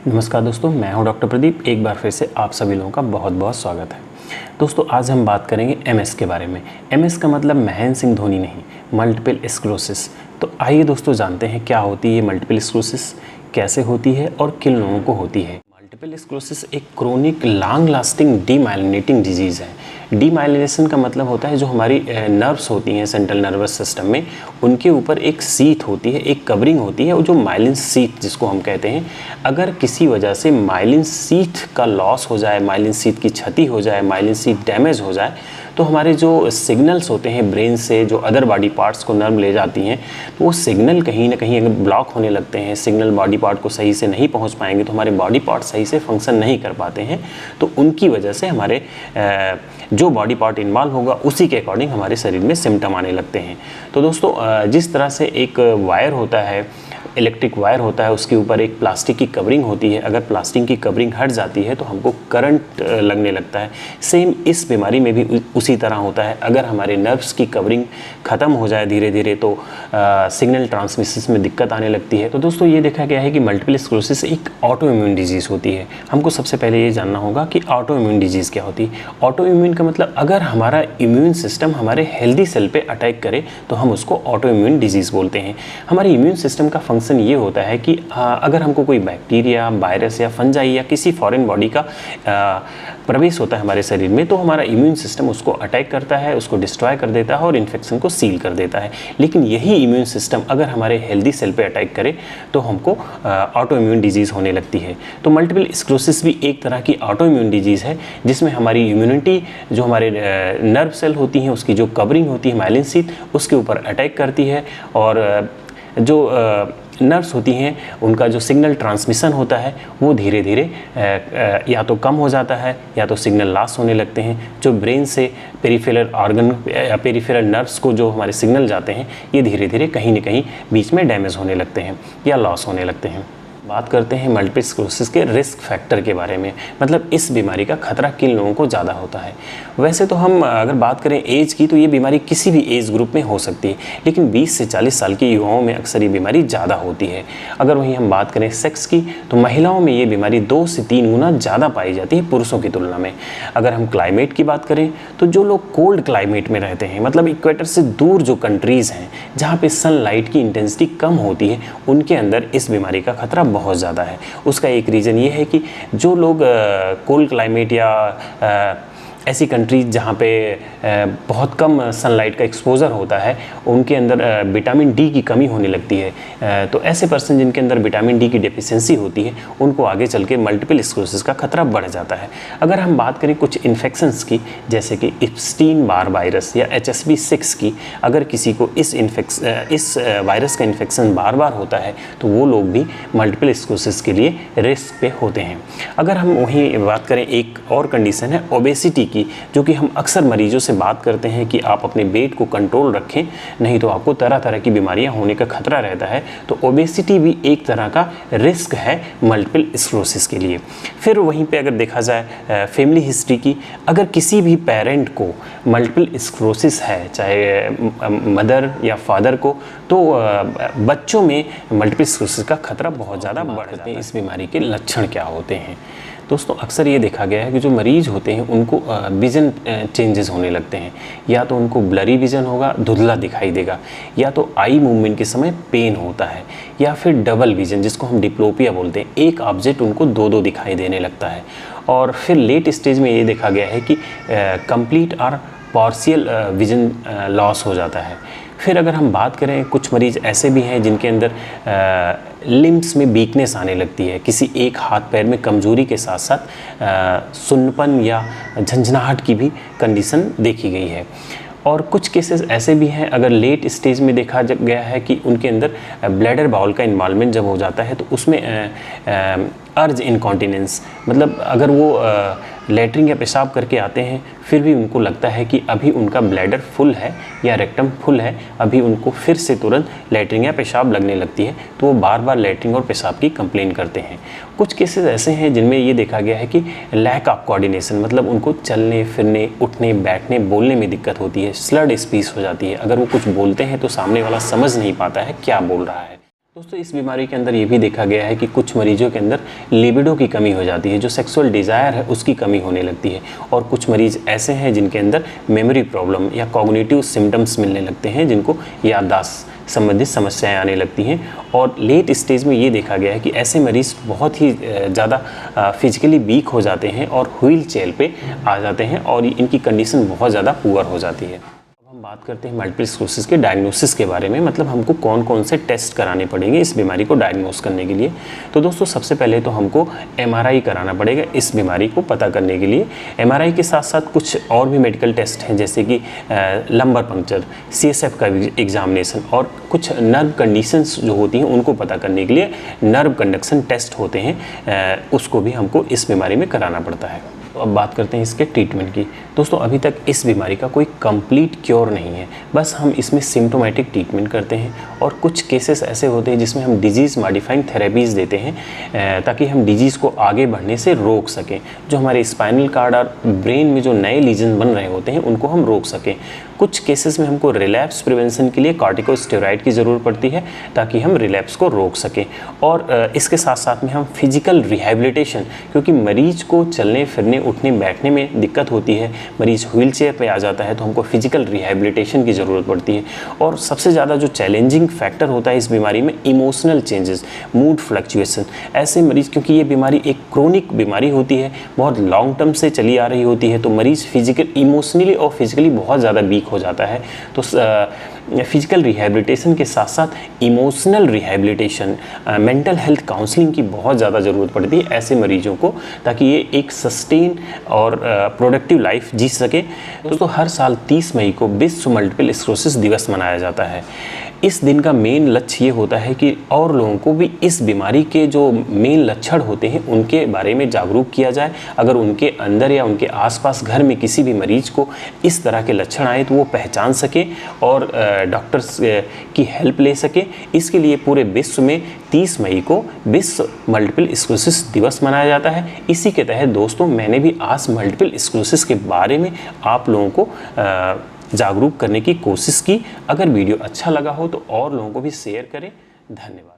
नमस्कार दोस्तों, मैं हूं डॉक्टर प्रदीप। एक बार फिर से आप सभी लोगों का बहुत बहुत स्वागत है। दोस्तों, आज हम बात करेंगे एमएस के बारे में। एमएस का मतलब महेंद्र सिंह धोनी नहीं, मल्टीपल स्क्लेरोसिस। तो आइए दोस्तों जानते हैं क्या होती है मल्टीपल स्क्लेरोसिस, कैसे होती है और किन लोगों को होती है। मल्टीपल स्क्लेरोसिस एक chronic long lasting demyelinating disease है। डीमाइलिनेशन का मतलब होता है जो हमारी नर्व्स होती हैं सेंट्रल नर्वस सिस्टम में, उनके ऊपर एक सीथ होती है, एक कवरिंग होती है, और जो माइलिन सीथ जिसको हम कहते हैं, अगर किसी वजह से माइलिन सीथ का लॉस हो जाए, माइलिन सीथ की क्षति हो जाए, माइलिन सीथ डैमेज हो जाए, तो हमारे जो सिग्नल्स होते हैं ब्रेन से जो अदर बॉडी पार्ट्स को नर्व ले जाती हैं, तो वो सिग्नल कहीं ना कहीं अगर ब्लॉक होने लगते हैं, सिग्नल बॉडी पार्ट को सही से नहीं पहुंच पाएंगे, तो हमारे बॉडी पार्ट सही से फंक्शन नहीं कर पाते हैं। तो उनकी वजह से हमारे जो बॉडी पार्ट इन्वॉल्व होगा उसी के अकॉर्डिंग हमारे शरीर में सिम्टम आने लगते हैं। तो दोस्तों, जिस तरह से एक वायर होता है, इलेक्ट्रिक वायर होता है, उसके ऊपर एक प्लास्टिक की कवरिंग होती है, अगर प्लास्टिक की कवरिंग हट जाती है तो हमको करंट लगने लगता है। सेम इस बीमारी में भी उसी तरह होता है। अगर हमारे नर्व्स की कवरिंग ख़त्म हो जाए धीरे धीरे तो सिग्नल ट्रांसमिशन में दिक्कत आने लगती है। तो दोस्तों, ये देखा गया है कि मल्टीपल स्क्लेरोसिस एक ऑटो इम्यून डिजीज़ होती है। हमको सबसे पहले ये जानना होगा कि ऑटो इम्यून डिजीज़ क्या होती है। ऑटो इम्यून का मतलब अगर हमारा इम्यून सिस्टम हमारे हेल्दी सेल पे अटैक करे तो हम उसको ऑटो इम्यून डिजीज़ बोलते हैं। हमारे इम्यून सिस्टम का फंक्शन ये होता है कि अगर हमको कोई बैक्टीरिया, वायरस या फंजाई या किसी फॉरेन बॉडी का प्रवेश होता है हमारे शरीर में, तो हमारा इम्यून सिस्टम उसको अटैक करता है, उसको डिस्ट्रॉय कर देता है और इन्फेक्शन को सील कर देता है। लेकिन यही इम्यून सिस्टम अगर हमारे हेल्दी सेल पे अटैक करे तो हमको ऑटो इम्यून डिजीज़ होने लगती है। तो मल्टीपल स्क्लेरोसिस भी एक तरह की ऑटो इम्यून डिजीज़ है, जिसमें हमारी इम्यूनिटी जो हमारे नर्व सेल होती हैं उसकी जो कवरिंग होती है माइलिन सीथ, उसके ऊपर अटैक करती है, और जो नर्व्स होती हैं उनका जो सिग्नल ट्रांसमिशन होता है वो धीरे धीरे या तो कम हो जाता है या तो सिग्नल लॉस होने लगते हैं। जो ब्रेन से पेरिफेरल ऑर्गन या पेरिफेरल नर्व्स को जो हमारे सिग्नल जाते हैं, ये धीरे धीरे कहीं ना कहीं बीच में डैमेज होने लगते हैं या लॉस होने लगते हैं। बात करते हैं मल्टीपल स्क्लेरोसिस के रिस्क फैक्टर के बारे में, मतलब इस बीमारी का खतरा किन लोगों को ज़्यादा होता है। वैसे तो हम अगर बात करें एज की, तो ये बीमारी किसी भी एज ग्रुप में हो सकती है, लेकिन 20 से 40 साल के युवाओं में अक्सर ये बीमारी ज़्यादा होती है। अगर वहीं हम बात करें सेक्स की, तो महिलाओं में ये बीमारी 2 से 3 गुना ज़्यादा पाई जाती है पुरुषों की तुलना में। अगर हम क्लाइमेट की बात करें, तो जो लोग कोल्ड क्लाइमेट में रहते हैं, मतलब इक्वेटर से दूर जो कंट्रीज़ हैं जहाँ पर सनलाइट की इंटेंसिटी कम होती है, उनके अंदर इस बीमारी का खतरा बहुत ज़्यादा है। उसका एक रीज़न ये है कि जो लोग कोल्ड क्लाइमेट या ऐसी कंट्रीज जहाँ पे बहुत कम सनलाइट का एक्सपोजर होता है, उनके अंदर विटामिन डी की कमी होने लगती है। तो ऐसे पर्सन जिनके अंदर विटामिन डी की डेफिशिएंसी होती है, उनको आगे चल के मल्टीपल स्क्लेरोसिस का खतरा बढ़ जाता है। अगर हम बात करें कुछ इन्फेक्शंस की, जैसे कि इप्स्टीन बार वायरस या HSV6 की, अगर किसी को इस वायरस का इन्फेक्शन बार बार होता है तो वो लोग भी मल्टीपल स्क्लेरोसिस के लिए रिस्क पे होते हैं। अगर हम वहीं बात करें, एक और कंडीशन है ओबेसिटी की, जो कि हम अक्सर मरीजों से बात करते हैं कि आप अपने वेट को कंट्रोल रखें, नहीं तो आपको तरह तरह की बीमारियां होने का खतरा रहता है। तो ओबेसिटी भी एक तरह का रिस्क है मल्टीपल स्क्लेरोसिस के लिए। फिर वहीं पे अगर देखा जाए फैमिली हिस्ट्री की, अगर किसी भी पेरेंट को मल्टीपल स्क्लेरोसिस है, चाहे मदर या फादर को, तो बच्चों में मल्टीपल स्क्लेरोसिस का खतरा बहुत ज़्यादा बढ़ जाता है। इस बीमारी के लक्षण क्या होते हैं दोस्तों? अक्सर ये देखा गया है कि जो मरीज़ होते हैं उनको विज़न चेंजेस होने लगते हैं। या तो उनको ब्लरी विज़न होगा, धुंधला दिखाई देगा, या तो आई मूवमेंट के समय पेन होता है, या फिर डबल विज़न जिसको हम डिप्लोपिया बोलते हैं, एक ऑब्जेक्ट उनको दो दो दिखाई देने लगता है। और फिर लेट स्टेज में ये देखा गया है कि कंप्लीट और पार्शियल विज़न लॉस हो जाता है। फिर अगर हम बात करें, कुछ मरीज़ ऐसे भी हैं जिनके अंदर लिम्स में वीकनेस आने लगती है, किसी एक हाथ पैर में कमजोरी के साथ साथ सुन्नपन या झंझनाहट की भी कंडीशन देखी गई है। और कुछ केसेस ऐसे भी हैं, अगर लेट स्टेज में देखा गया है कि उनके अंदर ब्लैडर बाउल का इन्वॉल्वमेंट जब हो जाता है, तो उसमें अर्ज इनकॉन्टिनेंस, मतलब अगर वो लेटरिन या पेशाब करके आते हैं, फिर भी उनको लगता है कि अभी उनका ब्लैडर फुल है या रेक्टम फुल है, अभी उनको फिर से तुरंत लेटरिन या पेशाब लगने लगती है, तो वो बार बार लेटरिन और पेशाब की कंप्लेन करते हैं। कुछ केसेस ऐसे हैं जिनमें ये देखा गया है कि लैक ऑफ कोऑर्डिनेशन, मतलब उनको चलने फिरने, उठने बैठने बोलने में दिक्कत होती है, स्लर्ड स्पीच हो जाती है। अगर वो कुछ बोलते हैं तो सामने वाला समझ नहीं पाता है क्या बोल रहा है। दोस्तों इस बीमारी के अंदर ये भी देखा गया है कि कुछ मरीजों के अंदर लिबिडो की कमी हो जाती है, जो सेक्सुअल डिज़ायर है उसकी कमी होने लगती है। और कुछ मरीज ऐसे हैं जिनके अंदर मेमोरी प्रॉब्लम या कॉग्निटिव सिम्टम्स मिलने लगते हैं, जिनको याददाश्त संबंधित समस्याएं आने लगती हैं। और लेट स्टेज में ये देखा गया है कि ऐसे मरीज़ बहुत ही ज़्यादा फिजिकली वीक हो जाते हैं और व्हील चेयर पे आ जाते हैं और इनकी कंडीशन बहुत ज़्यादा पुअर हो जाती है। हम बात करते हैं मल्टीपल स्क्लेरोसिस के डायग्नोसिस के बारे में, मतलब हमको कौन कौन से टेस्ट कराने पड़ेंगे इस बीमारी को डायग्नोस करने के लिए। तो दोस्तों सबसे पहले तो हमको एमआरआई कराना पड़ेगा इस बीमारी को पता करने के लिए। एमआरआई के साथ साथ कुछ और भी मेडिकल टेस्ट हैं, जैसे कि लंबर पंक्चर, सीएसएफ का एग्जामिनेशन और कुछ नर्व कंडीशंस जो होती हैं उनको पता करने के लिए नर्व कंडक्शन टेस्ट होते हैं, उसको भी हमको इस बीमारी में कराना पड़ता है। तो अब बात करते हैं इसके ट्रीटमेंट की। दोस्तों अभी तक इस बीमारी का कोई कंप्लीट क्योर नहीं है, बस हम इसमें सिम्टोमेटिक ट्रीटमेंट करते हैं और कुछ केसेस ऐसे होते हैं जिसमें हम डिजीज़ मॉडिफाइंग थेरेपीज़ देते हैं ताकि हम डिजीज़ को आगे बढ़ने से रोक सकें। जो हमारे स्पाइनल कार्ड और ब्रेन में जो नए लीजन बन रहे होते हैं उनको हम रोक सकें। कुछ केसेस में हमको रिलैप्स प्रिवेंशन के लिए कॉर्टिकोस्टेरॉइड की ज़रूरत पड़ती है ताकि हम रिलैप्स को रोक सकें। और इसके साथ साथ में हम फिजिकल रिहैबिलिटेशन, क्योंकि मरीज को चलने फिरने उठने बैठने में दिक्कत होती है, मरीज व्हील चेयर पर आ जाता है, तो हमको फिजिकल रिहैबिलिटेशन की ज़रूरत पड़ती है। और सबसे ज़्यादा जो चैलेंजिंग फैक्टर होता है इस बीमारी में, इमोशनल चेंजेस, मूड फ्लक्चुएसन। ऐसे मरीज़, क्योंकि ये बीमारी एक क्रोनिक बीमारी होती है, बहुत लॉन्ग टर्म से चली आ रही होती है, तो मरीज़ फिजिकल इमोशनली और फिजिकली बहुत ज़्यादा वीक हो जाता है। तो फिजिकल रिहैबिलिटेशन के साथ साथ emotional rehabilitation, mental health counselling की बहुत ज़्यादा ज़रूरत पड़ती है ऐसे मरीजों को, ताकि ये एक सस्टेन और प्रोडक्टिव लाइफ जी सके। दोस्तों हर साल 30 मई को विश्व मल्टीपल स्क्लेरोसिस दिवस मनाया जाता है। इस दिन का मेन लक्ष्य ये होता है कि और लोगों को भी इस बीमारी के जो मेन लक्षण होते हैं उनके बारे में जागरूक किया जाए। अगर उनके अंदर या उनके आसपास घर में किसी भी मरीज को इस तरह के लक्षण आए तो वो पहचान सके और डॉक्टर्स की हेल्प ले सके। इसके लिए पूरे विश्व में 30 मई को विश्व मल्टीपल स्क्लेरोसिस दिवस मनाया जाता है। इसी के तहत दोस्तों मैंने भी आज मल्टीपल स्क्लेरोसिस के बारे में आप लोगों को जागरूक करने की कोशिश की। अगर वीडियो अच्छा लगा हो तो और लोगों को भी शेयर करें। धन्यवाद।